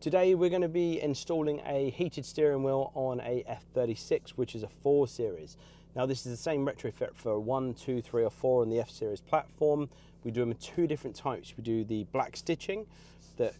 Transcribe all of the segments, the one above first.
Today we're going to be installing a heated steering wheel on a F36, which is a 4 Series. Now this is the same retrofit for 1, 2, 3 or 4 on the F Series platform. We do them in 2 different types. We do the black stitching that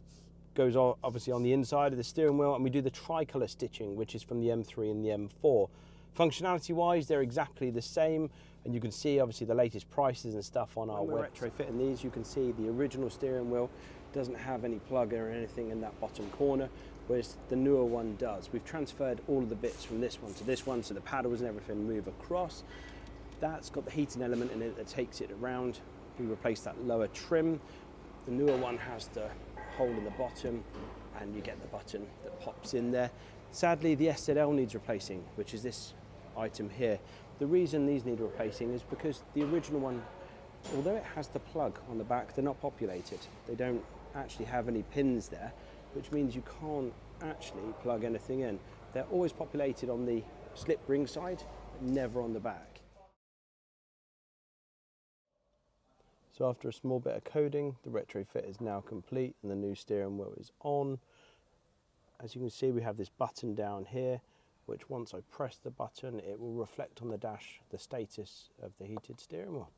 goes obviously on the inside of the steering wheel, and we do the tricolour stitching, which is from the M3 and the M4. Functionality wise, they're exactly the same, and you can see obviously the latest prices and stuff on our website. Retrofitting these, you can see the original steering wheel doesn't have any plug or anything in that bottom corner, whereas the newer one does. We've transferred all of the bits from this one to this one, so the paddles and everything move across. That's got the heating element in it that takes it around. We replaced that lower trim. The newer one has the hole in the bottom, and you get the button that pops in there. Sadly, the SZL needs replacing, which is this item here. The reason these need replacing is because the original one, although it has the plug on the back, they're not populated. They don't actually have any pins there, which means you can't actually plug anything in. They're always populated on the slip ring side, never on the back. So after a small bit of coding, the retrofit is now complete and the new steering wheel is on. As you can see, we have this button down here, which once I press the button, it will reflect on the dash the status of the heated steering wheel.